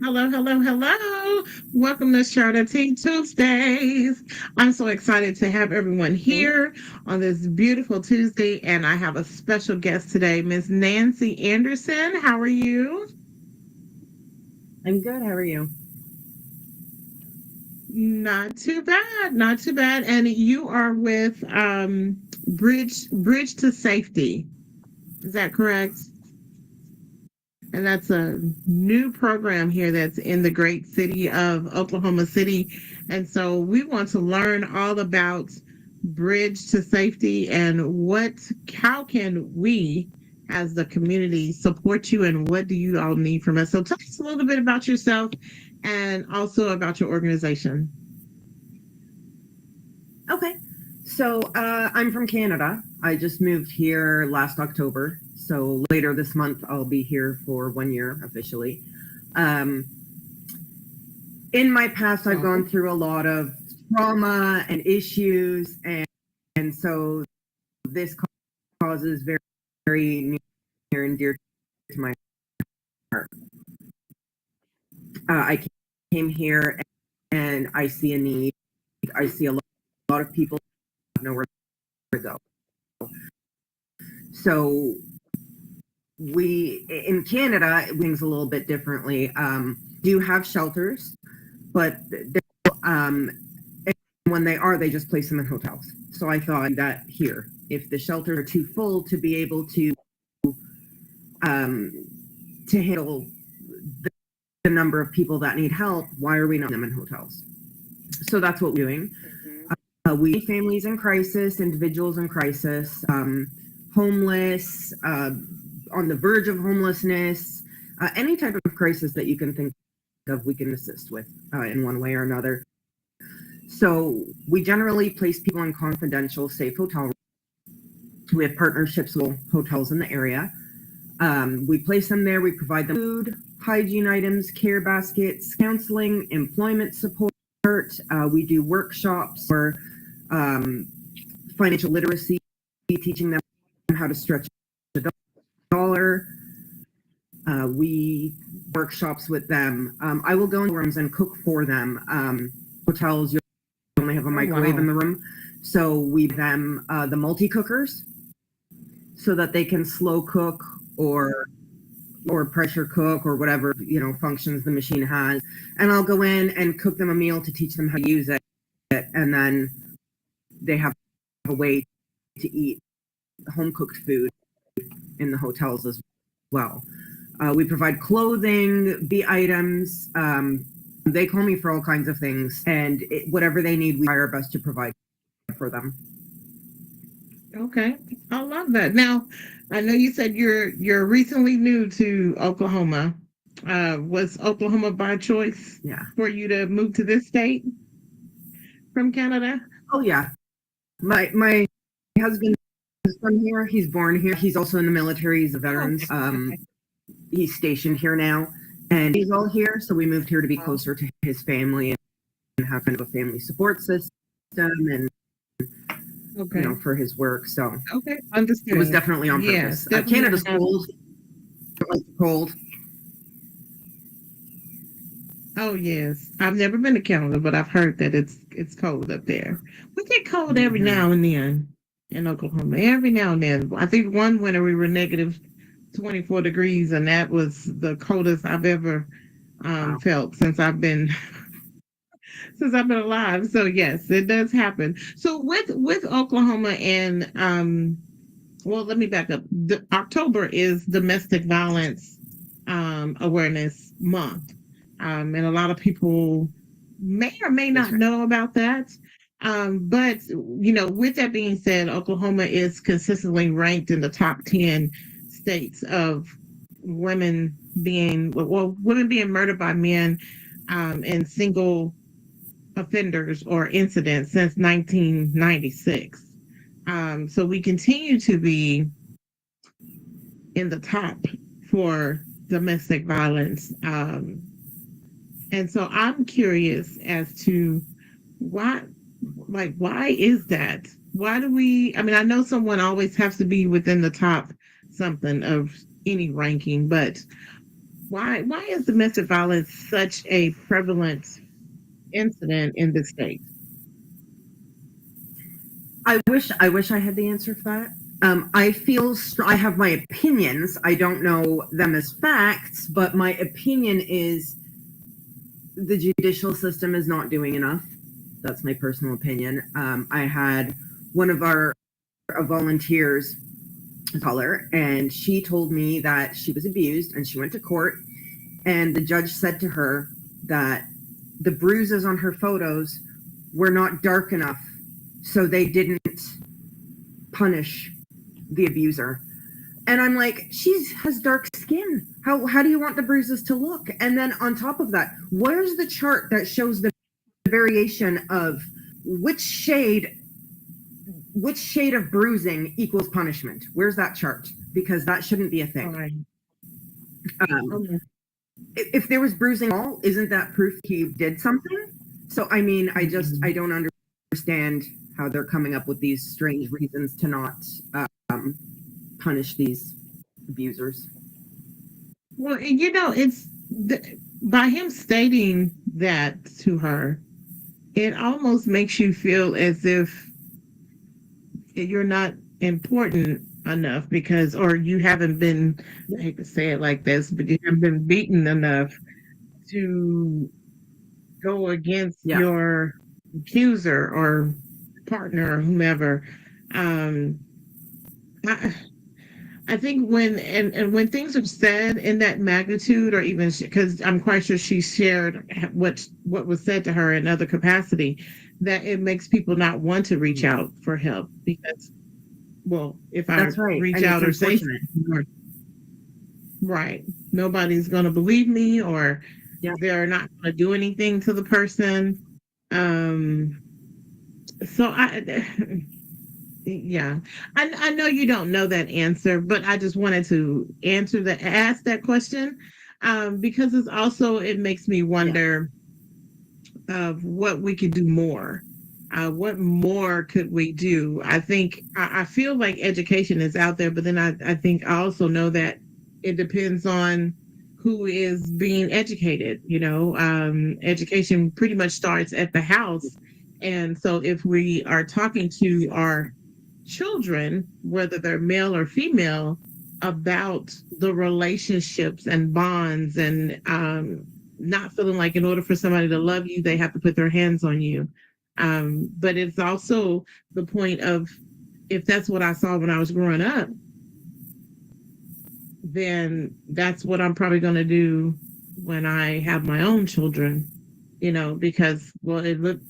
Hello, hello, hello. Welcome to Charlotte Tea Tuesdays. I'm so excited to have everyone Thanks. here on this beautiful Tuesday, and I have a special guest today, Miss Nancy Anderson. How are you? I'm good. How are you? Not too bad, not too bad. And you are with Bridge to Safety. Is that correct? And that's a new program here that's in the great city of Oklahoma City. And so we want to learn all about Bridge to Safety and how can we as the community support you and what do you all need from us? So tell us a little bit about yourself and also about your organization. Okay. I'm from Canada. I just moved here last October. So later this month, I'll be here for 1 year officially. Um, in my past, I've Oh, gone through a lot of trauma and issues, and so this cause is very, very near and dear to my heart. I came here and I see a need. I see a lot of people know where to go. So we in Canada things a little bit differently. Do have shelters, but um, when they just place them in hotels. So I thought that here, if the shelters are too full to be able um, to handle the, the number of people that need help, why are we not them in hotels? So that's what we're doing. We families in crisis, individuals in crisis, homeless, on the verge of homelessness, any type of crisis that you can think of, we can assist with in one way or another. So we generally place people in confidential, safe hotel rooms. We have partnerships with hotels in the area. We place them there. We provide them food, hygiene items, care baskets, counseling, employment support. We do workshops for financial literacy, teaching them how to stretch a dollar. We workshops with them. I will go in rooms and cook for them. Hotels, you only have a oh microwave wow. in the room, so we them the multi cookers so that they can slow cook or pressure cook or whatever functions the machine has. And I'll go in and cook them a meal to teach them how to use it, and then they have a way to eat home cooked food in the hotels as well. We provide clothing, B items. They call me for all kinds of things, and whatever they need, we try our best to provide for them. Okay. I love that. Now, I know you said you're recently new to Oklahoma. Was Oklahoma by choice Yeah. for you to move to this state from Canada? Oh yeah. My husband is from here. He's born here. He's also in the military. He's a Oh, veteran. okay. Okay. He's stationed here now, and he's all here. So we moved here to be Oh, closer to his family and have kind of a family support system, and okay. for his work. So Okay. it was Understood. definitely on Yes, purpose. definitely. Canada's cold. Like cold. Oh yes. I've never been to Canada, but I've heard that it's cold up there. We get cold every Mm-hmm. now and then in Oklahoma. Every now and then. I think one winter we were negative 24 degrees, and that was the coldest I've ever Wow. felt since I've been alive. So yes, it does happen. So with Oklahoma and well, let me back up. October is Domestic Violence Awareness Month, and a lot of people may or may That's not right. know about that. But with that being said, Oklahoma is consistently ranked in the top 10 states of women being murdered by men, and single offenders or incidents since 1996. So we continue to be in the top for domestic violence. And so I'm curious as to why, why is that? Why do we? I mean, I know someone always has to be within the top something of any ranking, but Why is domestic violence such a prevalent incident in the state? I wish I had the answer for that. I feel I have my opinions. I don't know them as facts, but my opinion is the judicial system is not doing enough. That's my personal opinion. I had one of our volunteers call her, and she told me that she was abused, and she went to court, and the judge said to her that the bruises on her photos were not dark enough, so they didn't punish the abuser. And I'm like, she has dark skin. How do you want the bruises to look? And then on top of that, where's the chart that shows the variation of which shade of bruising equals punishment? Where's that chart? Because that shouldn't be a thing. Right. Okay. If there was bruising all, isn't that proof he did something? So I mean, I don't understand how they're coming up with these strange reasons to not punish these abusers. Well, by him stating that to her, it almost makes you feel as if you're not important enough because, or you haven't been, I hate to say it like this, but you haven't been beaten enough to go against your accuser or partner or whomever. I think when things are said in that magnitude, or even because I'm quite sure she shared what was said to her in other capacity, that it makes people not want to reach out for help because, well, if I reach out or say something, right, nobody's going to believe me, or they're not going to do anything to the person. So yeah, I know you don't know that answer, but I just wanted to ask that question, because it makes me wonder of what we could do more. What more could we do? I feel like education is out there, but then I think I also know that it depends on who is being educated. Education pretty much starts at the house. And so if we are talking to our children, whether they're male or female, about the relationships and bonds, and not feeling like in order for somebody to love you, they have to put their hands on you. But it's also the point of, if that's what I saw when I was growing up, then that's what I'm probably going to do when I have my own children, because, well,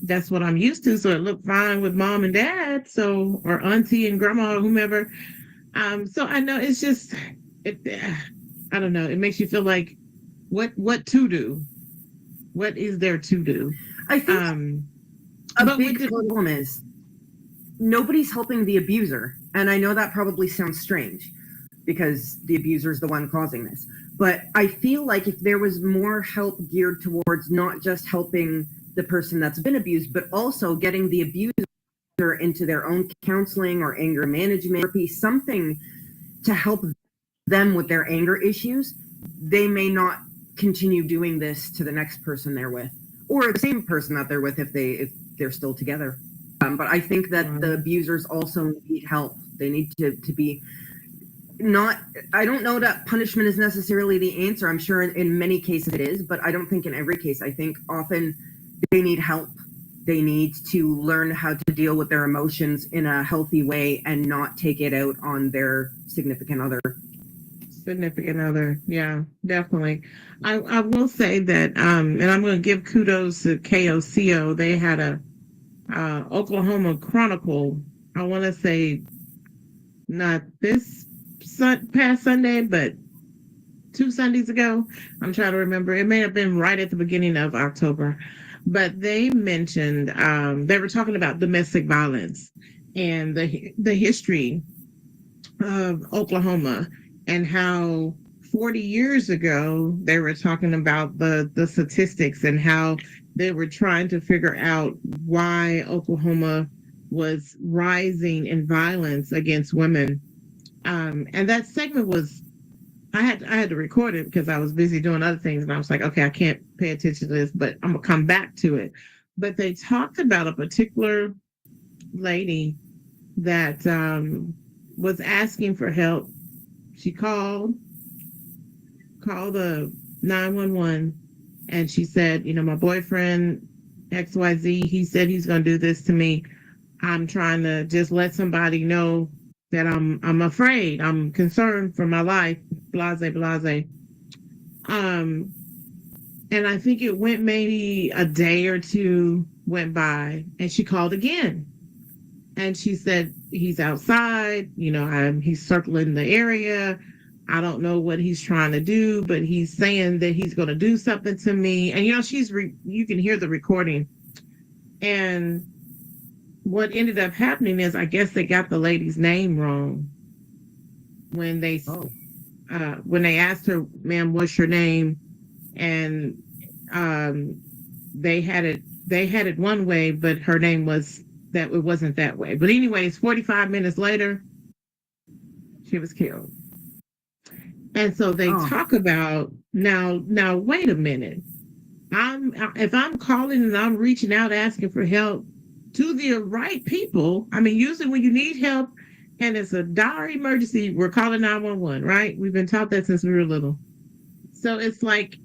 that's what I'm used to. So it looked fine with mom and dad. So, or auntie and grandma or whomever. So I know it's just, I don't know. It makes you feel like what to do. What is there to do? I think a big problem is nobody's helping the abuser. And I know that probably sounds strange because the abuser is the one causing this. But I feel like if there was more help geared towards not just helping the person that's been abused, but also getting the abuser into their own counseling or anger management therapy, something to help them with their anger issues, they may not continue doing this to the next person they're with, or the same person that they're with if they're still together. But I think that the abusers also need help. They need to be not, I don't know that punishment is necessarily the answer. I'm sure in many cases it is, but I don't think in every case. I think often they need help. They need to learn how to deal with their emotions in a healthy way and not take it out on their significant other. Yeah, definitely. I will say that, and I'm going to give kudos to KOCO. They had a Oklahoma Chronicle, I want to say not this past Sunday, but 2 Sundays ago. I'm trying to remember. It may have been right at the beginning of October, but they mentioned, they were talking about domestic violence and the history of Oklahoma, and how 40 years ago they were talking about the statistics and how they were trying to figure out why Oklahoma was rising in violence against women. And that segment was I had to record it because I was busy doing other things, and I was like, okay, I can't pay attention to this, but I'm gonna come back to it. But they talked about a particular lady that was asking for help. She called the 911, and she said, my boyfriend XYZ, he said he's going to do this to me. I'm trying to just let somebody know that I'm afraid. I'm concerned for my life. Blase, blase. Um, and I think it went maybe a day or two went by, and she called again. And she said he's outside. He's circling the area. I don't know what he's trying to do, but he's saying that he's going to do something to me. And you can hear the recording. And what ended up happening is, I guess they got the lady's name wrong when they Oh. when they asked her, "Ma'am, what's your name?" And they had it one way, but her name was that it wasn't that way. But anyways, 45 minutes later, she was killed. And so they talk about now. Wait a minute. If I'm calling and I'm reaching out asking for help to the right people. I mean, usually when you need help and it's a dire emergency, we're calling 911, right? We've been taught that since we were little. So it's like,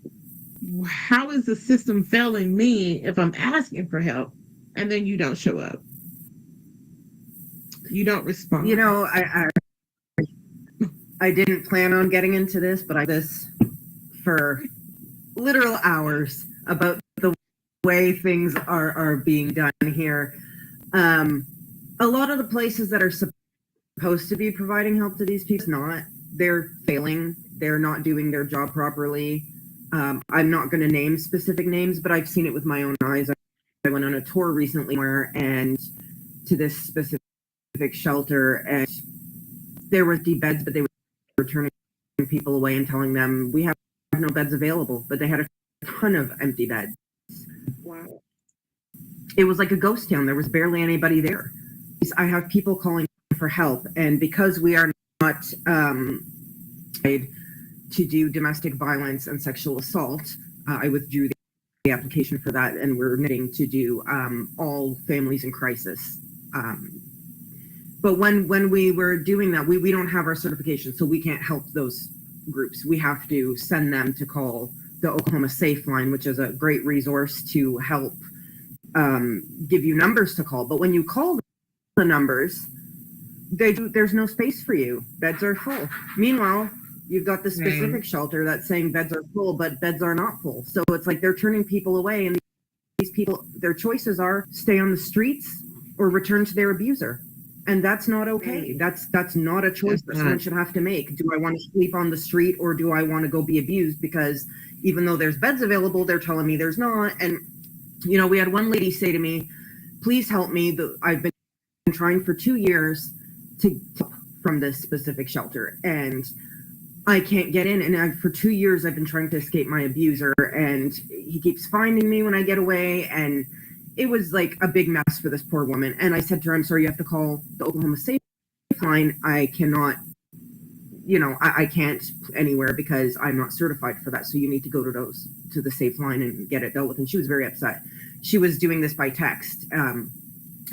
how is the system failing me if I'm asking for help and then you don't show up? You don't respond. I didn't plan on getting into this, but I this for literal hours about the way things are being done here. A lot of the places that are supposed to be providing help to these people, they're failing. They're not doing their job properly. I'm not going to name specific names, but I've seen it with my own eyes. I went on a tour recently and to this specific shelter, and there were empty beds, but they were turning people away and telling them we have no beds available, but they had a ton of empty beds. Wow. It was like a ghost town. There was barely anybody there. I have people calling for help, and because we are not to do domestic violence and sexual assault, I withdrew the application for that, and we're knitting to do all families in crisis. But when we were doing that, we don't have our certification, so we can't help those groups. We have to send them to call the Oklahoma Safe Line, which is a great resource to help give you numbers to call. But when you call the numbers, there's no space for you. Beds are full. Meanwhile, you've got the specific shelter that's saying beds are full, but beds are not full. So it's like they're turning people away, and these people, their choices are stay on the streets or return to their abuser. And that's not okay. That's not a choice that someone should have to make. Do I want to sleep on the street, or do I want to go be abused? Because even though there's beds available, they're telling me there's not. And, we had one lady say to me, please help me. I've been trying for 2 years to from this specific shelter, and I can't get in. And for 2 years, I've been trying to escape my abuser, and he keeps finding me when I get away. And it was like a big mess for this poor woman. And I said to her, I'm sorry, you have to call the Oklahoma Safe Line. I cannot, I can't anywhere because I'm not certified for that. So you need to go to the Safe Line and get it dealt with. And she was very upset. She was doing this by text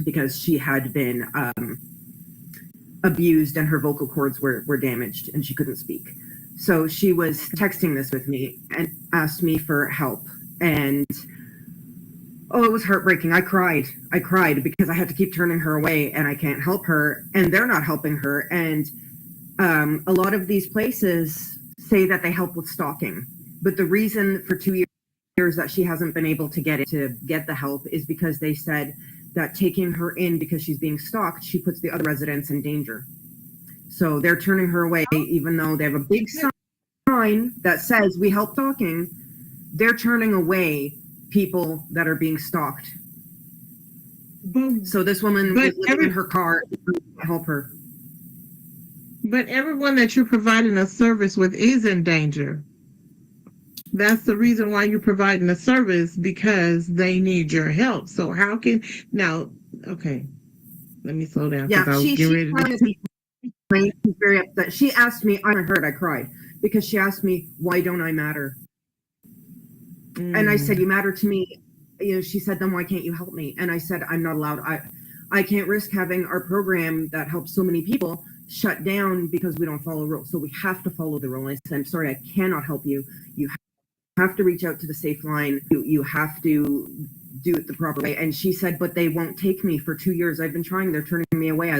because she had been abused and her vocal cords were damaged and she couldn't speak. So she was texting this with me and asked me for help. And it was heartbreaking. I cried because I had to keep turning her away, and I can't help her, and they're not helping her. And a lot of these places say that they help with stalking, but the reason for 2 years that she hasn't been able to get the help is because they said that taking her in because she's being stalked, she puts the other residents in danger. So they're turning her away, even though they have a big sign that says we help stalking. They're turning away people that are being stalked. So this woman was living in her car to help her. But everyone that you're providing a service with is in danger. That's the reason why you're providing a service, because they need your help. So how can okay, let me slow down. Yeah, she's very upset. She asked me, I heard, I cried. because she asked me, why don't I matter? And I said, Mm. you matter to me. You know, she said, then why can't you help me? And I said, I'm not allowed. I can't risk having our program that helps so many people shut down because we don't follow rules. So we have to follow the rule. And I said, I'm sorry, I cannot help you. You have to reach out to the safe line. You have to do it the proper way. And she said, but they won't take me for 2 years. I've been trying. They're turning me away.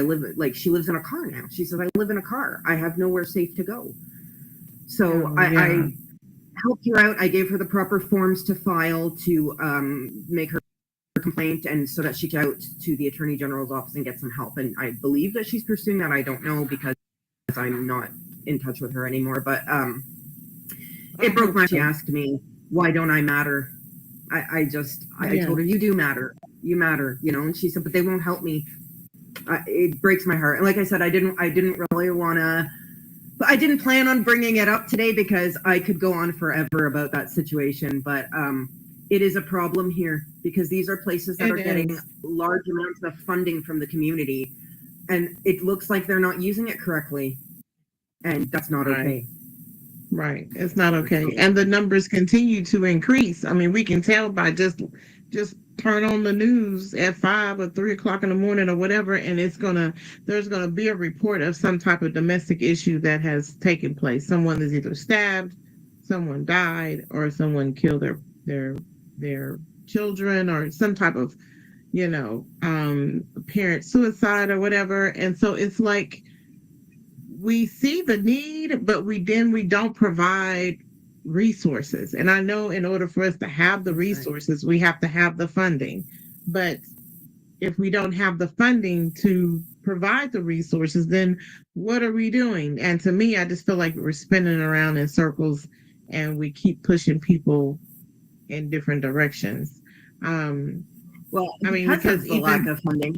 She lives in a car now. She says, I live in a car. I have nowhere safe to go. So Oh, I yeah. helped her out. I gave her the proper forms to file to make her complaint, and so that she could out to the Attorney General's office and get some help. And I believe that she's pursuing that. I don't know because I'm not in touch with her anymore. But it broke my. She asked me, "Why don't I matter?" I told her, "You do matter. You matter." You know. And she said, "But they won't help me." It breaks my heart. And like I said, I didn't really want to. But I didn't plan on bringing it up today because I could go on forever about that situation. But it is a problem here because these are places that are getting large amounts of funding from the community, and it looks like they're not using it correctly, and that's not okay. Right. It's not okay. And the numbers continue to increase. I mean, we can tell by just turn on the news at 5 or 3 o'clock in the morning or whatever, and there's gonna be a report of some type of domestic issue that has taken place. Someone is either stabbed, someone died, or someone killed their children, or some type of, parent suicide or whatever. And so it's like we see the need, but we don't provide resources. And I know in order for us to have the resources, we have to have the funding. But if we don't have the funding to provide the resources, then what are we doing? And to me, I just feel like we're spinning around in circles and we keep pushing people in different directions. Well, I mean, because because of the lack of funding,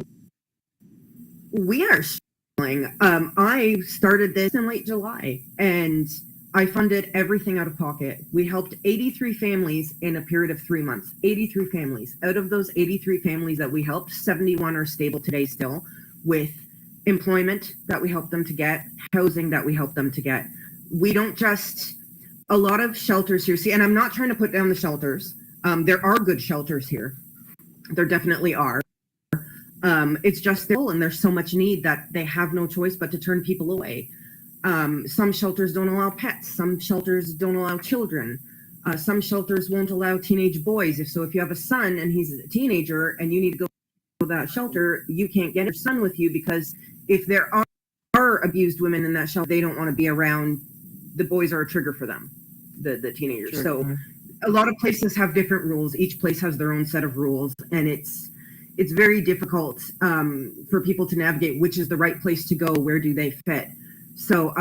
we are struggling. I started this in late July, and I funded everything out of pocket. We helped 83 families in a period of 3 months. 83 families. Out of those 83 families that we helped, 71 are stable today still, with employment that we helped them to get, housing that we helped them to get. We don't just, a lot of shelters here, see, and I'm not trying to put down the shelters. There are good shelters here. There definitely are. It's just full, and there's so much need that they have no choice but to turn people away. Some shelters don't allow pets. Some shelters don't allow children. Some shelters won't allow teenage boys. If you have a son and he's a teenager and you need to go to that shelter, you can't get your son with you because if there are abused women in that shelter, they don't want to be around. The boys are a trigger for them, the teenagers. Sure. So a lot of places have different rules. Each place has their own set of rules, and it's very difficult for people to navigate which is the right place to go, where do they fit. So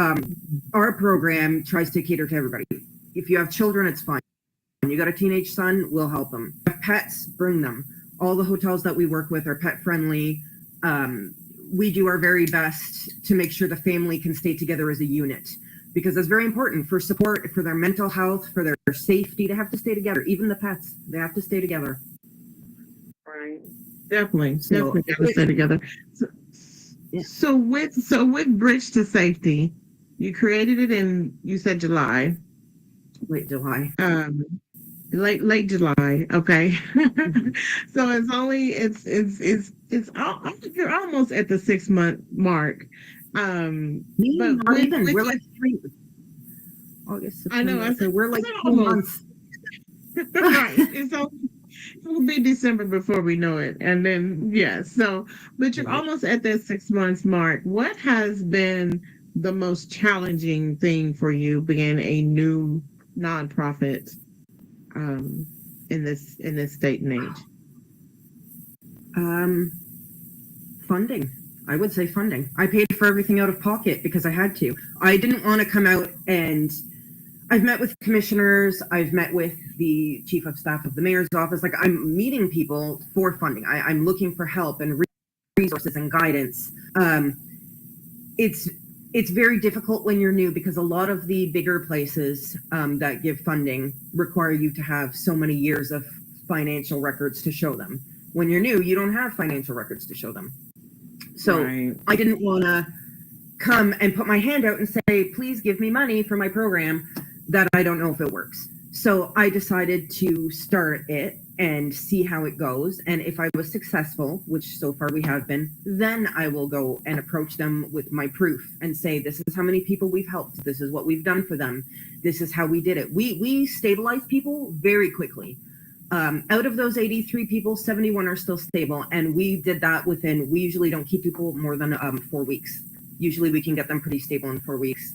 our program tries to cater to everybody. If you have children, it's fine. You got a teenage son, we'll help them. If you have pets, bring them. All the hotels that we work with are pet friendly. We do our very best to make sure the family can stay together as a unit, because that's very important for support, for their mental health, for their safety. They have to stay together. Even the pets, they have to stay together. right. Definitely got to stay together. So with Bridge to Safety, you created it in, you said July. Late July. Late July. Okay. So you're almost at the 6 month mark. But we're like August, September. I know. So we're like 2 almost months. right. It will be December before we know it. And then, but you're almost at that 6 months mark. What has been the most challenging thing for you being a new nonprofit in this state and age? Funding. I would say funding. I paid for everything out of pocket because I had to. I didn't want to come out, and I've met with commissioners. I've met with the chief of staff of the mayor's office. Like, I'm meeting people for funding. I'm looking for help and resources and guidance. It's very difficult when you're new because a lot of the bigger places that give funding require you to have so many years of financial records to show them. When you're new, you don't have financial records to show them. So right. I didn't want to come and put my hand out and say, please give me money for my program that I don't know if it works. So I decided to start it and see how it goes. And if I was successful, which so far we have been, then I will go and approach them with my proof and say, this is how many people we've helped. This is what we've done for them. This is how we did it. We stabilize people very quickly. Out of those 83 people, 71 are still stable. And we did that we usually don't keep people more than 4 weeks. Usually we can get them pretty stable in 4 weeks.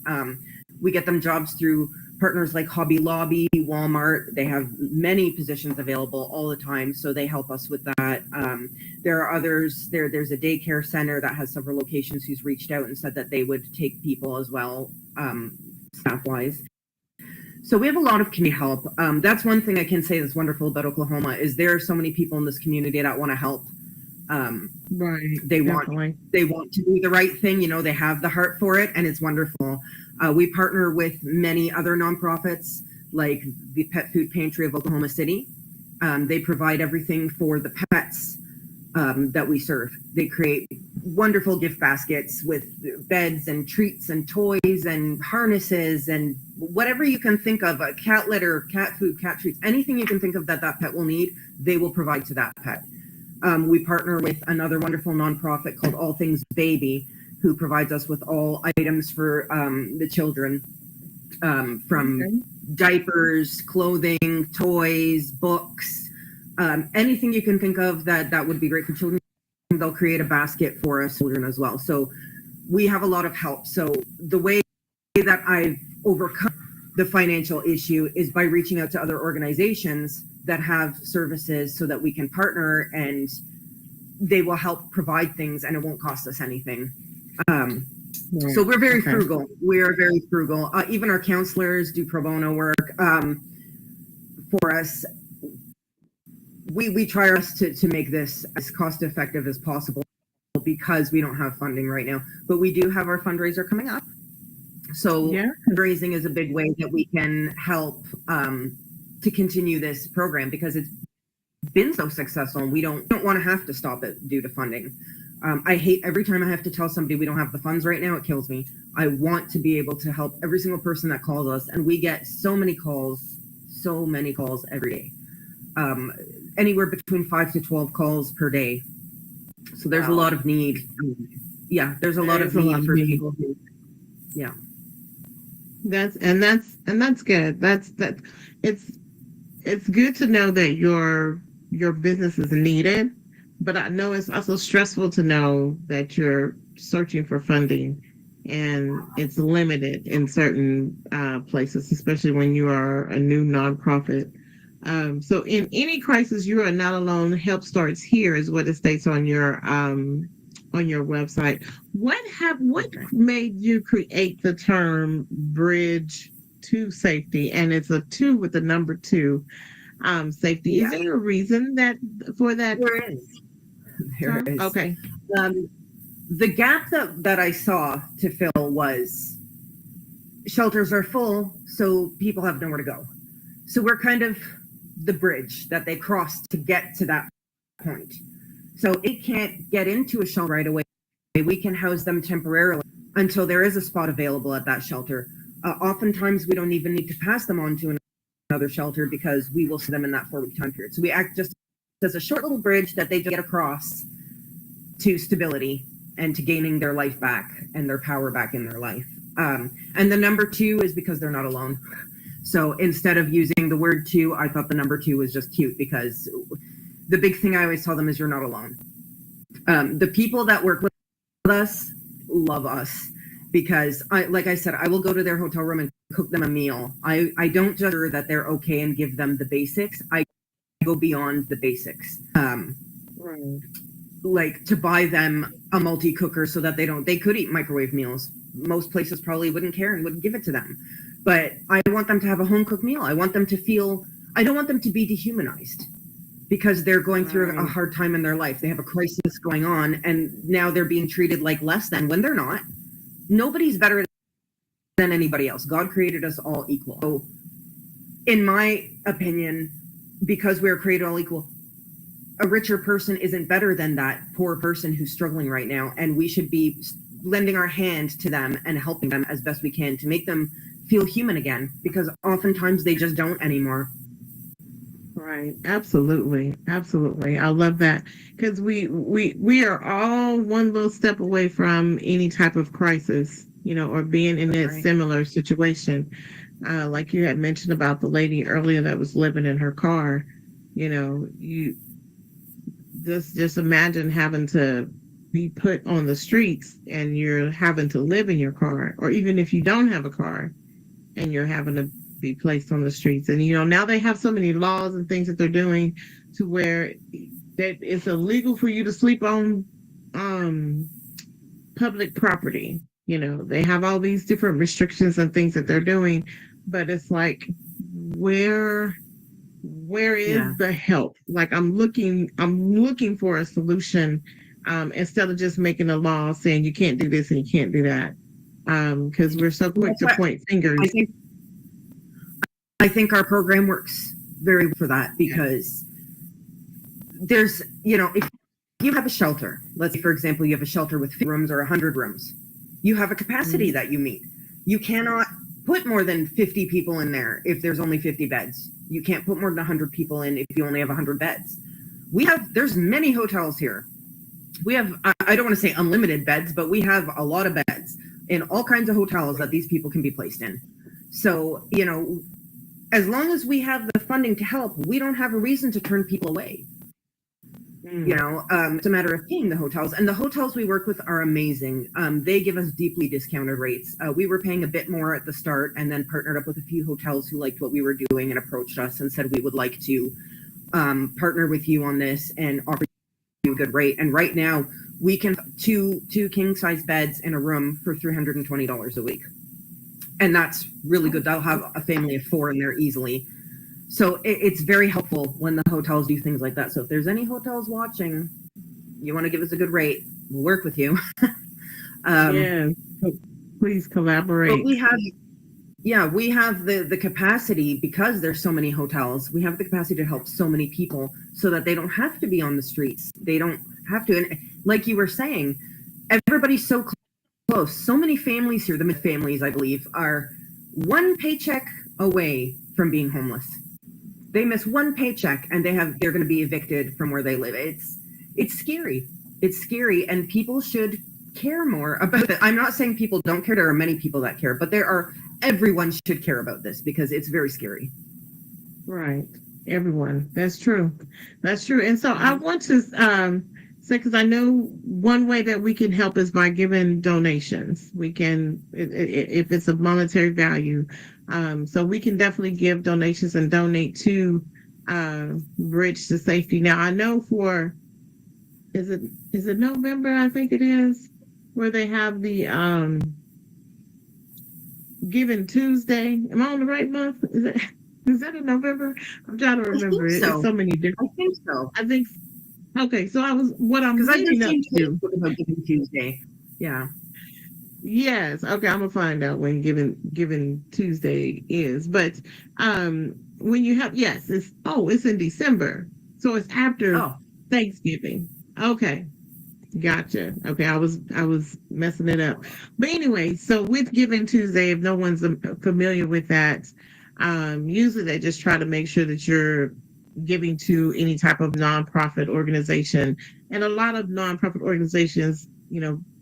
We get them jobs through partners like Hobby Lobby, Walmart. They have many positions available all the time, so they help us with that. There are others. There's a daycare center that has several locations who's reached out and said that they would take people as well, staff-wise. So we have a lot of community help. That's one thing I can say that's wonderful about Oklahoma is there are so many people in this community that want to help. Right. They want to do the right thing. You know, they have the heart for it, and it's wonderful. We partner with many other nonprofits like the Pet Food Pantry of Oklahoma City. They provide everything for the pets that we serve. They create wonderful gift baskets with beds and treats and toys and harnesses and whatever you can think of, cat litter, cat food, cat treats, anything you can think of that pet will need, they will provide to that pet. We partner with another wonderful nonprofit called All Things Baby, who provides us with all items for the children, from diapers, clothing, toys, books, anything you can think of that would be great for children. They'll create a basket for us children as well. So we have a lot of help. So the way that I've overcome the financial issue is by reaching out to other organizations that have services so that we can partner and they will help provide things and it won't cost us anything. So we're very frugal. We are very frugal. Even our counselors do pro bono work for us. We try our best to make this as cost effective as possible because we don't have funding right now, but we do have our fundraiser coming up. So fundraising is a big way that we can help to continue this program because it's been so successful and we don't want to have to stop it due to funding. I hate every time I have to tell somebody we don't have the funds right now, it kills me. I want to be able to help every single person that calls us, and we get so many calls every day. Anywhere between 5 to 12 calls per day. So there's a lot of need. There's a lot of need for people who, That's good. It's good to know that your business is needed, but I know it's also stressful to know that you're searching for funding and it's limited in certain places, especially when you are a new nonprofit. So in any crisis, you are not alone. Help starts here is what it states on your website. What made you create the term bridge to safety? And it's a 2 with the number 2, safety. Is there a reason for that? There is. There is. Okay. The gap that I saw to fill was shelters are full, so people have nowhere to go. So we're kind of the bridge that they cross to get to that point. So it can't get into a shelter right away. We can house them temporarily until there is a spot available at that shelter. Oftentimes, we don't even need to pass them on to another shelter because we will see them in that 4-week time period. So we act just as a short little bridge that they get across to stability and to gaining their life back and their power back in their life. And the number 2 is because they're not alone. So instead of using the word 2, I thought the number 2 was just cute because the big thing I always tell them is you're not alone. The people that work with us love us because like I said, I will go to their hotel room and cook them a meal. I don't just ensure that they're okay and give them the basics. I go beyond the basics. Right. Like to buy them a multi-cooker so that they could eat microwave meals. Most places probably wouldn't care and wouldn't give it to them. But I want them to have a home cooked meal. I want them to feel, I don't want them to be dehumanized because they're going through a hard time in their life. They have a crisis going on and now they're being treated like less than when they're not. Nobody's better than anybody else. God created us all equal. So in my opinion, because we're created all equal, a richer person isn't better than that poor person who's struggling right now. And we should be lending our hand to them and helping them as best we can to make them feel human again, because oftentimes they just don't anymore. Right. Absolutely. Absolutely. I love that because we are all one little step away from any type of crisis, or being in That's that right. similar situation. Like you had mentioned about the lady earlier that was living in her car. You just imagine having to be put on the streets and you're having to live in your car, or even if you don't have a car and you're having to be placed on the streets. And now they have so many laws and things that they're doing to where that it's illegal for you to sleep on um public property. They have all these different restrictions and things that they're doing, but it's like, where Yeah. is the help? Like, I'm looking for a solution, instead of just making a law saying you can't do this and you can't do that, because we're so And quick that's to what point fingers. I think. I think our program works very well for that, Yeah. because there's, if you have a shelter, let's say, for example, you have a shelter with 50 rooms or 100 rooms, you have a capacity Mhm. that you meet. You cannot put more than 50 people in there if there's only 50 beds. You can't put more than 100 people in if you only have 100 beds. There's many hotels here. We have, I don't want to say unlimited beds, but we have a lot of beds in all kinds of hotels that these people can be placed in. So, as long as we have the funding to help, we don't have a reason to turn people away. It's a matter of paying the hotels, and the hotels we work with are amazing. They give us deeply discounted rates. We were paying a bit more at the start, and then partnered up with a few hotels who liked what we were doing and approached us and said, we would like to partner with you on this and offer you a good rate. And right now we can two king size beds in a room for $320 a week. And that's really good. That'll have a family of 4 in there easily. So it's very helpful when the hotels do things like that. So if there's any hotels watching, you want to give us a good rate, we'll work with you. Yeah. Please But collaborate. we have the capacity, because there's so many hotels, we have the capacity to help so many people so that they don't have to be on the streets. They don't have to. And like you were saying, everybody's so close. So many families here, the mid families, I believe, are one paycheck away from being homeless. They miss one paycheck and they're going to be evicted from where they live. It's scary. It's scary, and people should care more about it. I'm not saying people don't care. There are many people that care, but everyone should care about this because it's very scary. Right. Everyone. That's true. That's true. And so I want to say, because I know one way that we can help is by giving donations. We can, if it's of monetary value. So we can definitely give donations and donate to Bridge to Safety. Now, I know is it November? I think it is, where they have the Giving Tuesday. Am I on the right month? Is that in November? I'm trying to I think remember. It's so. so many different. I think so. I think okay. So what I'm Because I've been leading up seeing to. Facebook about Giving Tuesday. Yeah. Yes. Okay. I'm gonna find out when Giving Tuesday is. But when you have, yes, it's in December, so it's after Oh, Thanksgiving. Okay. Gotcha. Okay, I was messing it up. But anyway, so with Giving Tuesday, if no one's familiar with that, usually they just try to make sure that you're giving to any type of nonprofit organization. And a lot of nonprofit organizations,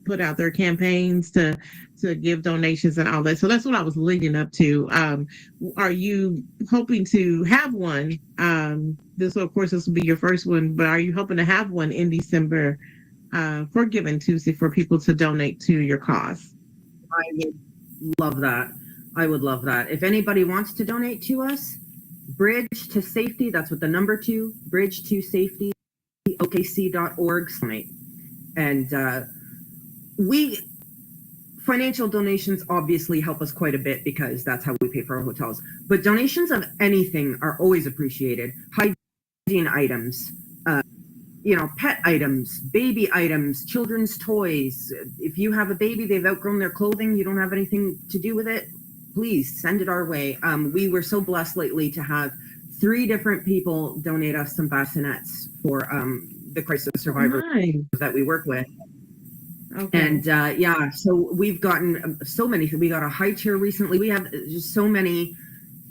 put out their campaigns to give donations and all that. So that's what I was leading up to. Are you hoping to have one? Of course, this will be your first one, but are you hoping to have one in December? For Giving Tuesday for people to donate to your cause. I would love that. I would love that. If anybody wants to donate to us, Bridge to Safety, that's what the number 2, Bridge to Safety, OKC.org. And financial donations obviously help us quite a bit because that's how we pay for our hotels. But donations of anything are always appreciated. Hygiene items, pet items, baby items, children's toys. If you have a baby, they've outgrown their clothing, you don't have anything to do with it, please send it our way. We were so blessed lately to have 3 different people donate us some bassinets for the crisis survivors Nice. that we work with. Okay. And so we've gotten so many. We got a high chair recently. We have just so many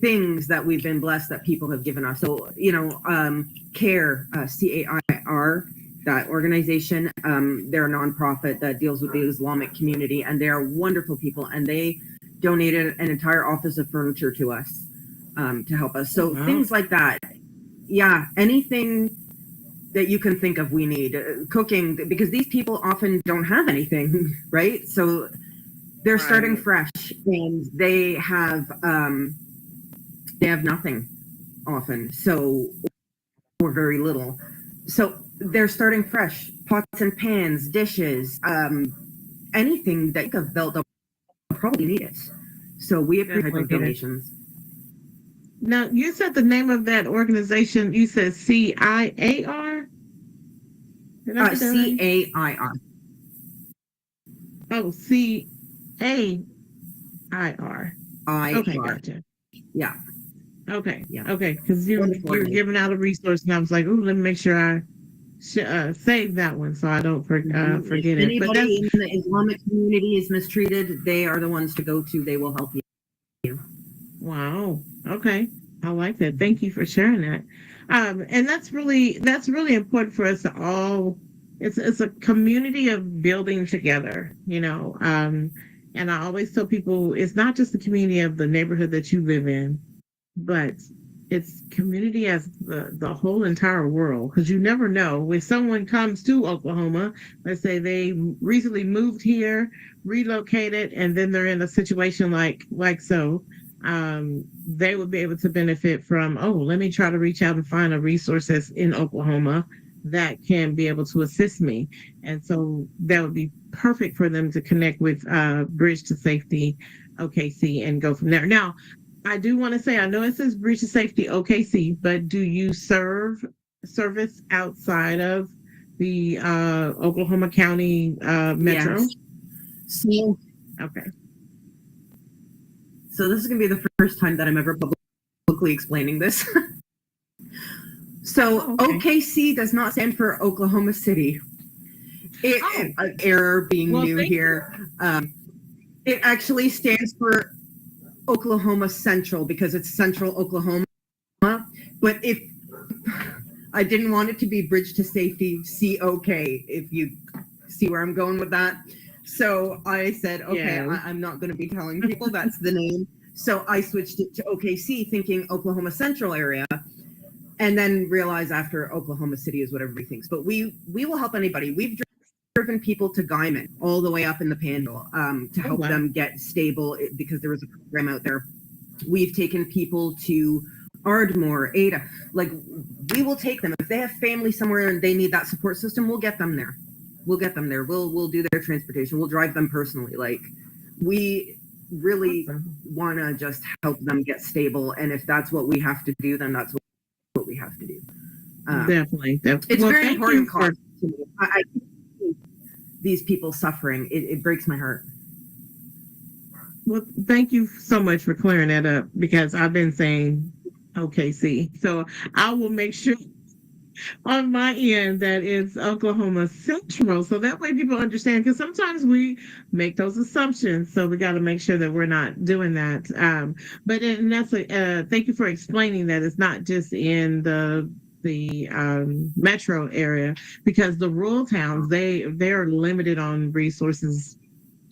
things that we've been blessed that people have given us. So, CAIR, CAIR, that organization, they're a nonprofit that deals with the Islamic community, and they are wonderful people. And they donated an entire office of furniture to us to help us. So things like that. Yeah, anything that you can think of, we need cooking, because these people often don't have anything, right? So they're starting fresh, and they have nothing often, so, or very little. So they're starting fresh, pots and pans, dishes, anything that you think of, they'll probably need it. So we appreciate donations. Now, you said the name of that organization, you said CIAR? CAIR. Oh, CAIR. Okay, gotcha. Yeah. Okay. Yeah. Okay, because you're giving out a resource, and I was like, "Ooh, let me make sure I save that one so I don't forget if it." Anybody in the Islamic community is mistreated, they are the ones to go to. They will help you. Wow. Okay. I like that. Thank you for sharing that. And that's really important for us to all. It's a community of building together, and I always tell people it's not just the community of the neighborhood that you live in, but it's community as the whole entire world, because you never know if someone comes to Oklahoma, let's say they recently moved here, relocated, and then they're in a situation like so, they would be able to benefit from, oh, let me try to reach out and find a resource that's in Oklahoma that can be able to assist me. And so that would be perfect for them to connect with Bridge to Safety OKC and go from there. Now, I do want to say, I know it says Bridge to Safety OKC, but do you service outside of the Oklahoma County Metro? Yes. So, okay. So this is going to be the first time that I'm ever publicly explaining this. So OKC does not stand for Oklahoma City. Error being new here. It actually stands for Oklahoma Central, because it's Central Oklahoma. But if I didn't want it to be Bridge to Safety COK, if you see where I'm going with that. So I said, okay, I'm not going to be telling people that's the name. So I switched it to OKC, thinking Oklahoma Central area, and then realized after Oklahoma City is what everybody thinks. But we will help anybody. We've driven people to Guyman, all the way up in the Panhandle, to help them get stable, because there was a program out there. We've taken people to Ardmore, Ada. Like, we will take them. If they have family somewhere and they need that support system, we'll get them there. We'll do their transportation. We'll drive them personally. Like, we really want to just help them get stable. And if that's what we have to do, then that's what we have to do. Definitely. It's very important cause to me. I see these people suffering. It breaks my heart. Well, thank you so much for clearing that up, because I've been saying OKC. So I will make sure on my end that it's Oklahoma Central, so that way people understand, because sometimes we make those assumptions, so we got to make sure that we're not doing that. But and that's thank you for explaining that it's not just in the metro area, because the rural towns, they're limited on resources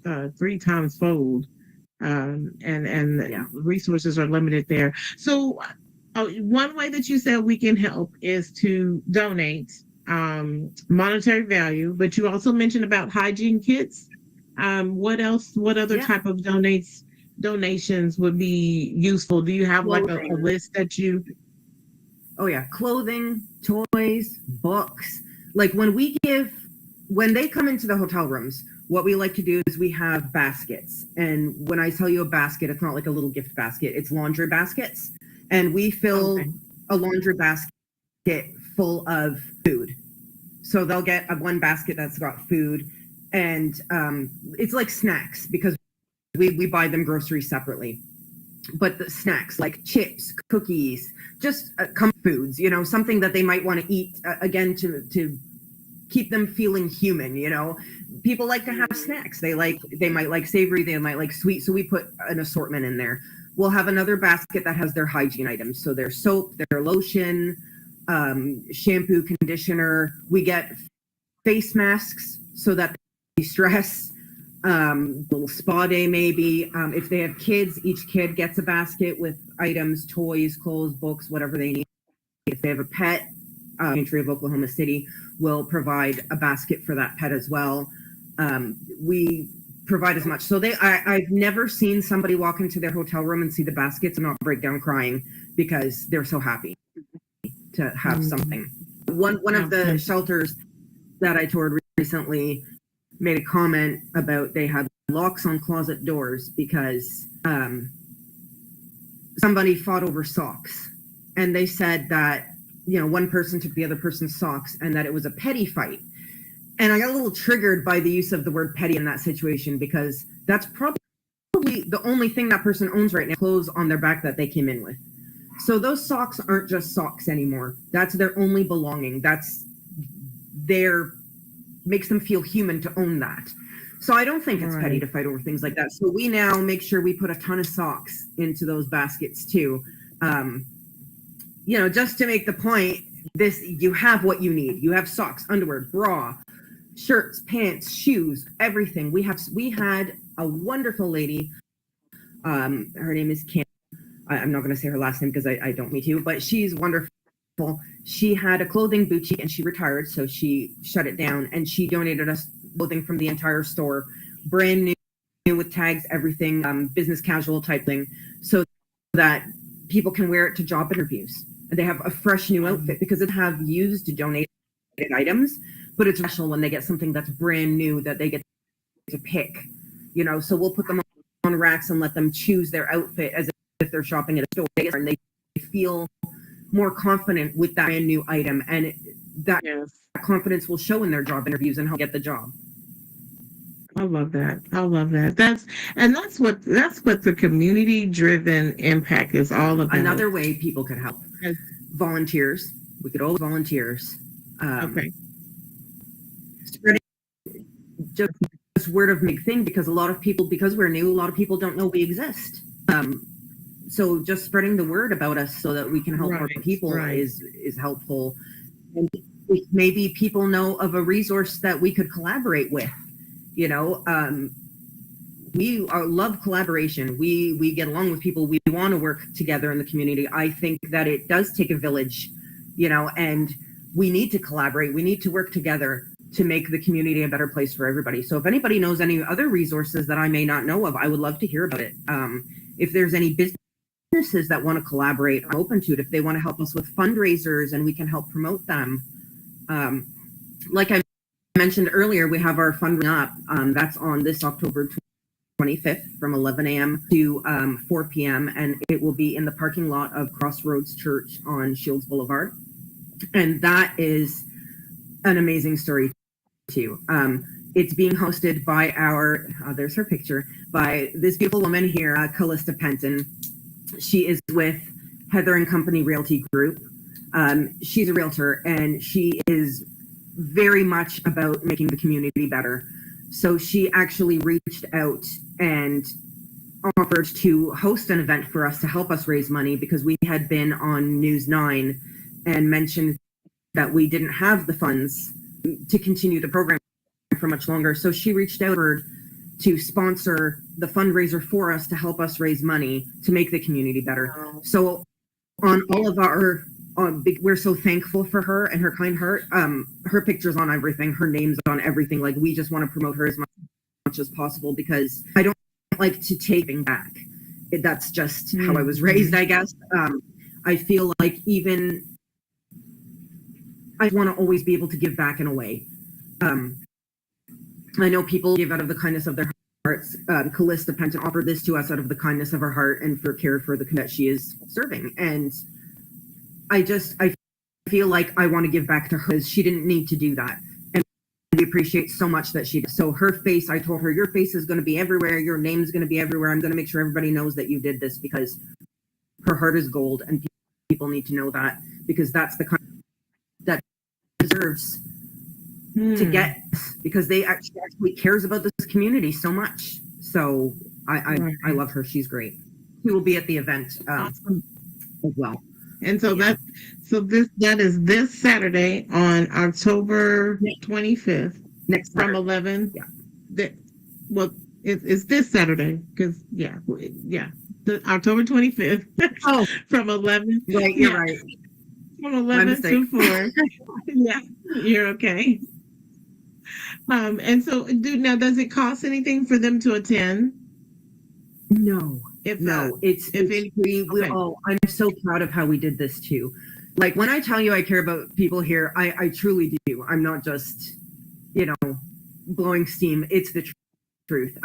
3 times fold, and resources are limited there. So one way that you said we can help is to donate monetary value, but you also mentioned about hygiene kits. What else? What other type of donations would be useful? Do you have like a list that you? Oh yeah, clothing, toys, books. Like when they come into the hotel rooms, what we like to do is we have baskets. And when I tell you a basket, it's not like a little gift basket, it's laundry baskets. And we fill a laundry basket full of food. So they'll get one basket that's got food, and it's like snacks, because we buy them groceries separately. But the snacks like chips, cookies, just foods, something that they might want to eat again to keep them feeling human, people like to have snacks. They might like savory, they might like sweet. So we put an assortment in there. We'll have another basket that has their hygiene items. So their soap, their lotion, shampoo, conditioner. We get face masks so that they stress. Little spa day maybe. If they have kids, each kid gets a basket with items, toys, clothes, books, whatever they need. If they have a pet, Entry of Oklahoma City will provide a basket for that pet as well. We provide as much. So I've never seen somebody walk into their hotel room and see the baskets and not break down crying because they're so happy to have something. One of the shelters that I toured recently made a comment about they had locks on closet doors because somebody fought over socks, and they said that one person took the other person's socks and that it was a petty fight. And I got a little triggered by the use of the word petty in that situation, because that's probably the only thing that person owns right now, clothes on their back that they came in with. So those socks aren't just socks anymore. That's their only belonging. That's makes them feel human to own that. So I don't think it's petty to fight over things like that. So we now make sure we put a ton of socks into those baskets too. Just to make the point, you have what you need. You have socks, underwear, bra, shirts, pants, shoes, everything. We had a wonderful lady. Her name is Kim. I'm not going to say her last name because I don't need to, but she's wonderful. She had a clothing boutique and she retired, so she shut it down, and she donated us clothing from the entire store, brand new with tags, everything, business casual type thing, so that people can wear it to job interviews. And they have a fresh new outfit, because it have used donated items, but it's special when they get something that's brand new that they get to pick. So we'll put them on racks and let them choose their outfit as if they're shopping at a store, and they feel more confident with that brand new item, and that confidence will show in their job interviews and help get the job. I love that. That's what the community driven impact is all about. Another way people could help. Volunteers. We could always volunteers. Spreading just word of big thing, because a lot of people don't know we exist. So just spreading the word about us so that we can help more people is helpful. And maybe people know of a resource that we could collaborate with. We love collaboration. We get along with people. We want to work together in the community. I think that it does take a village, and we need to collaborate. We need to work together to make the community a better place for everybody. So if anybody knows any other resources that I may not know of, I would love to hear about it. If there's any businesses that want to collaborate, I'm open to it. If they want to help us with fundraisers and we can help promote them. Like I mentioned earlier, we have our fundraising up. That's on this October 25th from 11 a.m. to 4 p.m. And it will be in the parking lot of Crossroads Church on Shields Boulevard. And that is an amazing story too. It's being hosted by there's her picture, by this beautiful woman here, Callista Penton. She is with Heather and Company Realty Group. She's a realtor, and she is very much about making the community better. So she actually reached out and offered to host an event for us to help us raise money, because we had been on News 9 and mentioned that we didn't have the funds to continue the program for much longer. So she reached out to sponsor the fundraiser for us to help us raise money to make the community better. Wow. So on all of our, we're so thankful for her and her kind heart. Her picture's on everything, her name's on everything. Like, we just want to promote her as much as possible, because I don't like to take things back. That's just how I was raised, I guess. I feel like I want to always be able to give back in a way. I know people give out of the kindness of their hearts. Callista Penton offered this to us out of the kindness of her heart and for care for the that she is serving. And I feel like I want to give back to her, because she didn't need to do that. And we appreciate so much that she did. So her face, I told her, your face is going to be everywhere. Your name is going to be everywhere. I'm going to make sure everybody knows that you did this, because her heart is gold, and people need to know that, because that's the kind that deserves to get, because they actually cares about this community so much. So I love her. She's great. She will be at the event Awesome. as well. And so Yeah. that is this Saturday on October Yeah. 25th Next from Saturday. 11. Yeah. That, well, it's this Saturday because the October 25th Oh, from 11. right. You're right. From My 11 mistake. to 4. Yeah, you're okay. And so, now, does it cost anything for them to attend? No, If no, if it's any, free. okay, I'm so proud of how we did this too. Like when I tell you I care about people here, I truly do. I'm not just, you know, blowing steam. It's the truth.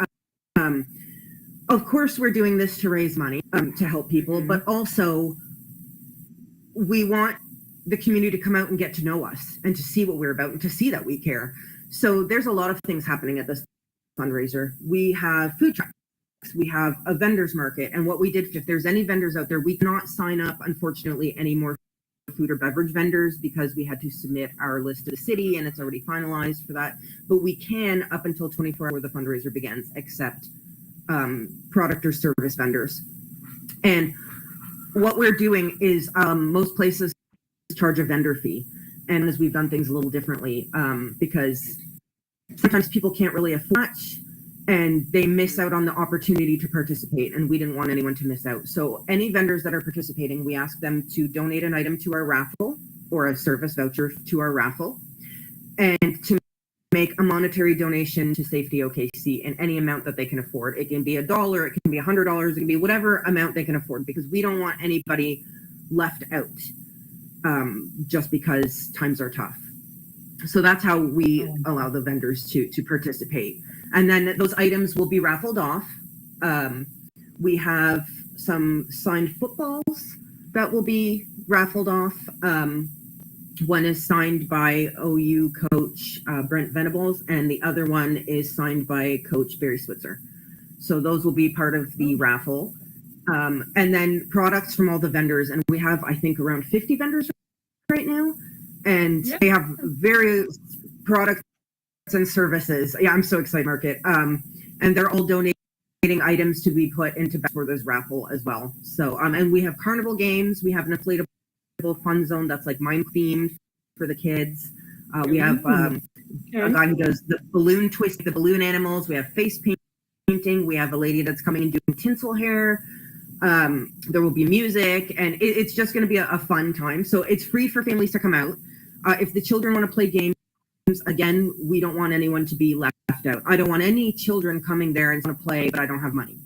Um, of course, we're doing this to raise money to help people, but also we want the community to come out and get to know us and to see what we're about and to see that we care. So there's a lot of things happening at this fundraiser. We have food trucks. We have a vendors market. And what we did, if there's any vendors out there, we cannot sign up, unfortunately, any more food or beverage vendors because we had to submit our list to the city and it's already finalized for that. But we can, up until 24 hours where the fundraiser begins, accept product or service vendors. And what we're doing is most places charge a vendor fee. And as we've done things a little differently, because sometimes people can't really afford much and they miss out on the opportunity to participate, and we didn't want anyone to miss out. So any vendors that are participating, we ask them to donate an item to our raffle or a service voucher to our raffle, and to make a monetary donation to Safety OKC in any amount that they can afford. It can be $1, it can be $100, it can be whatever amount they can afford, because we don't want anybody left out just because times are tough. So that's how we allow the vendors to participate. And then those items will be raffled off. We have some signed footballs that will be raffled off. One is signed by OU coach Brent Venables, and the other one is signed by coach Barry Switzer. So those will be part of the raffle. And then products from all the vendors. And we have, I think, around 50 vendors right now. And they have various products and services. Yeah, I'm so excited, Market. And they're all donating items to be put into for this raffle as well. So, and we have carnival games. We have an inflatable fun zone that's like mine themed for the kids. We have a guy who does the balloon twist, the balloon animals. We have face painting. We have a lady that's coming and doing tinsel hair. There will be music, and it's just going to be a fun time. So it's free for families to come out. If the children want to play games, again, we don't want anyone to be left out. I don't want any children coming there and want to play, but I don't have money.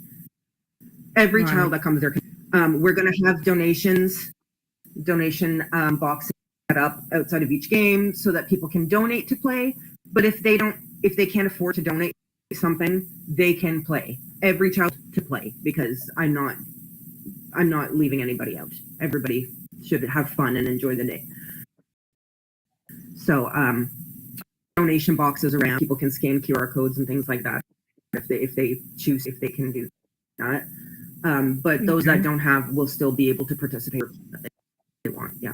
Every child that comes there, we're going to have donation boxes set up outside of each game so that people can donate to play. But if they can't afford to donate something, they can play. Every child to play, because I'm not leaving anybody out. Everybody should have fun and enjoy the day. So donation boxes around, people can scan QR codes and things like that if they choose, if they can do that. But those that don't have will still be able to participate if they want. Yeah.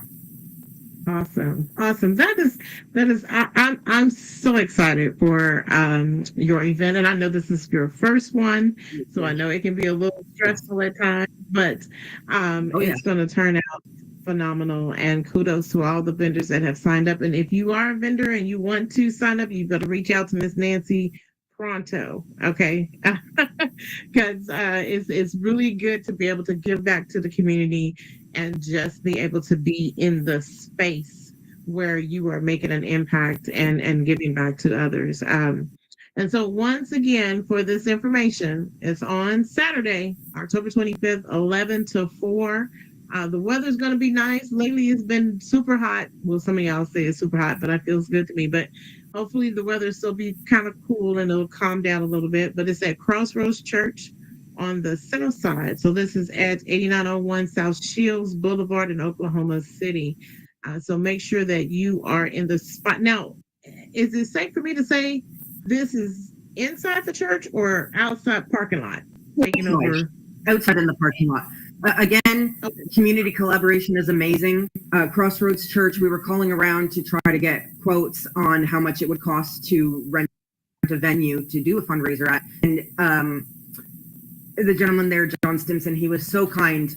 Awesome. That is I'm so excited for your event, and I know this is your first one, so I know it can be a little stressful at times, but it's going to turn out phenomenal. And kudos to all the vendors that have signed up. And if you are a vendor and you want to sign up, you've got to reach out to Miss Nancy pronto, okay? Because it's really good to be able to give back to the community and just be able to be in the space where you are making an impact and giving back to others. And so once again, for this information, it's on Saturday, October 25th, 11 to 4. The weather's going to be nice. Lately, it's been super hot. Well, some of y'all say it's super hot, but it feels good to me. But hopefully the weather will still be kind of cool and it'll calm down a little bit. But it's at Crossroads Church on the south side. So this is at 8901 South Shields Boulevard in Oklahoma City. So make sure that you are in the spot. Now, is it safe for me to say this is inside the church or outside parking lot? Taking over outside in the parking lot. Again, Okay. community collaboration is amazing. Crossroads Church, we were calling around to try to get quotes on how much it would cost to rent a venue to do a fundraiser at. And the gentleman there, John Stimson, he was so kind.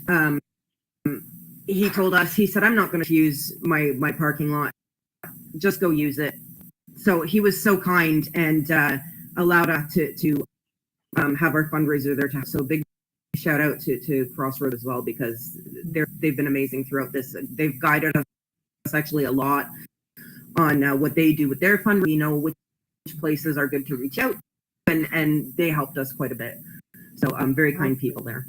He told us, he said, I'm not going to use my parking lot. Just go use it. So he was so kind and allowed us to have our fundraiser there. So big shout out to Crossroad as well, because they've been amazing throughout this. They've guided us actually a lot on what they do with their fund. We know which places are good to reach out, and they helped us quite a bit. So very kind people there.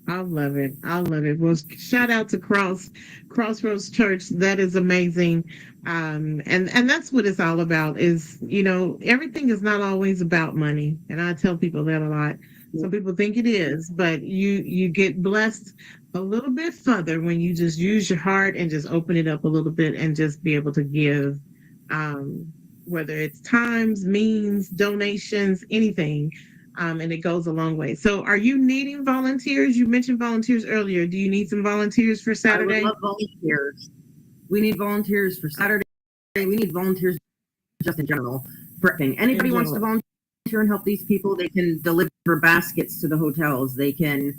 I love it. I love it. Well, shout out to Crossroads Church. That is amazing. And that's what it's all about is, everything is not always about money. And I tell people that a lot. Some people think it is, but you get blessed a little bit further when you just use your heart and just open it up a little bit and just be able to give, whether it's times, means, donations, anything. And it goes a long way. So, are you needing volunteers? You mentioned volunteers earlier. Do you need some volunteers for Saturday? I would love volunteers. We need volunteers for Saturday. We need volunteers just in general for everything. Anybody wants to volunteer and help these people, they can deliver baskets to the hotels. They can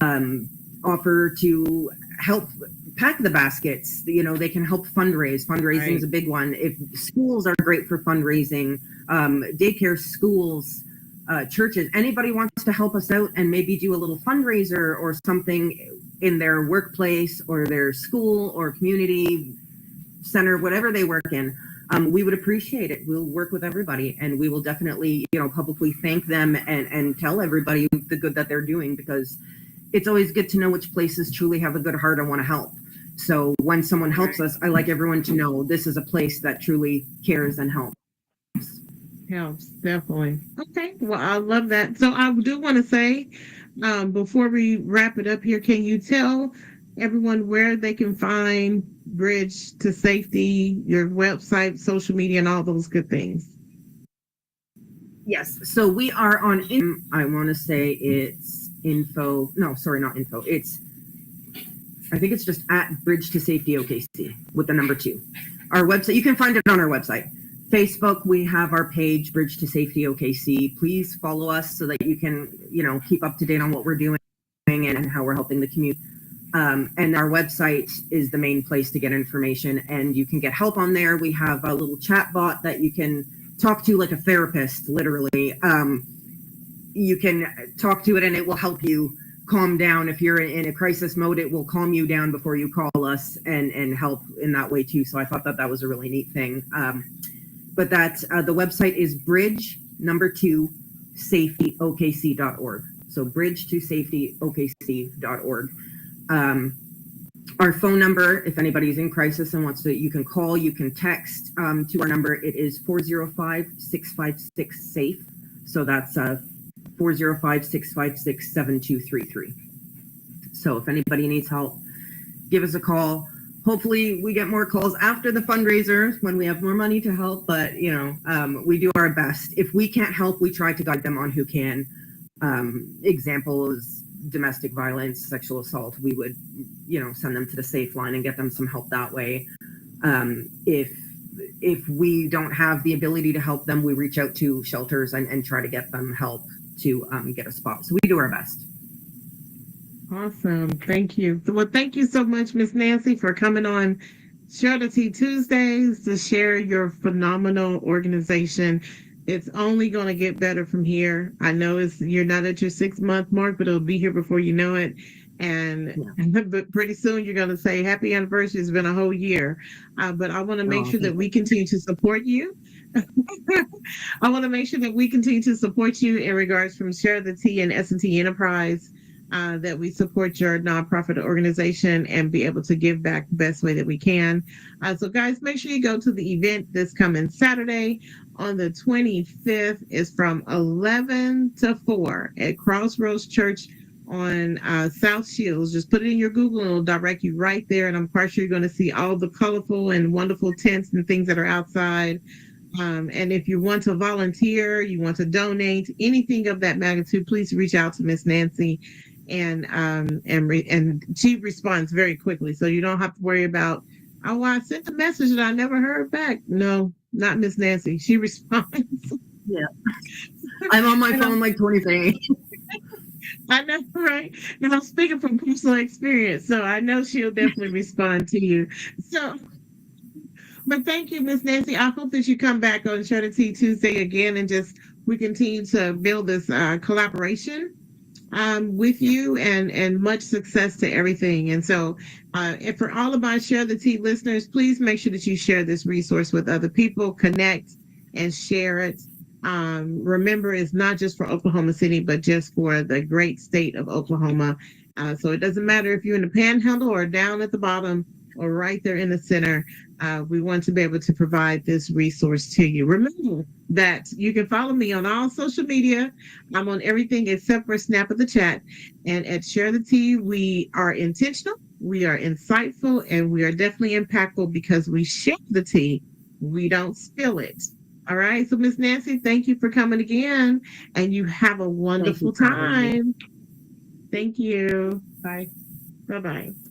offer to help pack the baskets. They can help fundraise. Fundraising is a big one. If schools are great for fundraising, daycare schools, churches, anybody wants to help us out and maybe do a little fundraiser or something in their workplace or their school or community center, whatever they work in, we would appreciate it. We'll work with everybody, and we will definitely, publicly thank them and tell everybody the good that they're doing, because it's always good to know which places truly have a good heart and want to help. So when someone helps us, I like everyone to know this is a place that truly cares and helps. Helps, definitely. Okay, well, I love that. So I do want to say, before we wrap it up here, can you tell everyone where they can find Bridge to Safety, your website, social media, and all those good things? Yes, so we are on, I want to say it's info, no, sorry, not info. I think it's just at Bridge to Safety OKC with the number 2. Our website, you can find it on our website. Facebook, we have our page, Bridge to Safety OKC. Please follow us so that you can, keep up to date on what we're doing and how we're helping the community. And our website is the main place to get information, and you can get help on there. We have a little chat bot that you can talk to like a therapist, literally. You can talk to it and it will help you calm down. If you're in a crisis mode, it will calm you down before you call us and help in that way too. So I thought that was a really neat thing. But the website is bridge number 2 safetyokc.org. So bridge to safetyokc.org. Our phone number, if anybody's in crisis and wants to, you can call, you can text to our number. It is 405-656-SAFE. So that's 405-656-7233. So if anybody needs help, give us a call. Hopefully we get more calls after the fundraiser when we have more money to help, but we do our best. If we can't help, we try to guide them on who can. Example is domestic violence, sexual assault. We would, send them to the Safe Line and get them some help that way. If we don't have the ability to help them, we reach out to shelters and try to get them help to get a spot. So we do our best. Awesome. Thank you. Well, thank you so much, Miss Nancy, for coming on Charity Tuesdays to share your phenomenal organization. It's only going to get better from here. I know you're not at your 6-month mark, but it'll be here before you know it. But pretty soon you're going to say happy anniversary. It's been a whole year. But I want to make sure that we continue to support you. I want to make sure that we continue to support you in regards from Share the Tea and S&T Enterprise, that we support your nonprofit organization and be able to give back the best way that we can. So guys, make sure you go to the event this coming Saturday on the 25th. Is from 11 to 4 at Crossroads Church on South Shields. Just put it in your Google and it'll direct you right there. And I'm quite sure you're going to see all the colorful and wonderful tents and things that are outside. And if you want to volunteer, you want to donate, anything of that magnitude, please reach out to Miss Nancy and she responds very quickly. So you don't have to worry about, oh, well, I sent a message and I never heard back. No, not Miss Nancy. She responds. Yeah. I'm on my And phone like 20 I know, right? And I'm speaking from personal experience, so I know she'll definitely respond to you. So, but thank you, Miss Nancy. I hope that you come back on Share the Tea Tuesday again, and just we continue to build this collaboration with Yeah. you, and much success to everything. And so, and for all of my Share the Tea listeners, please make sure that you share this resource with other people, connect and share it. Remember, it's not just for Oklahoma City, but just for the great state of Oklahoma. So it doesn't matter if you're in the panhandle or down at the bottom or right there in the center. We want to be able to provide this resource to you. Remember that you can follow me on all social media. I'm on everything except for Snap of the Chat. And at Share the Tea, we are intentional, we are insightful, and we are definitely impactful because we share the tea. We don't spill it. All right. So, Miss Nancy, thank you for coming again, and you have a Thank wonderful you for having me. time. Thank you. Bye. Bye bye.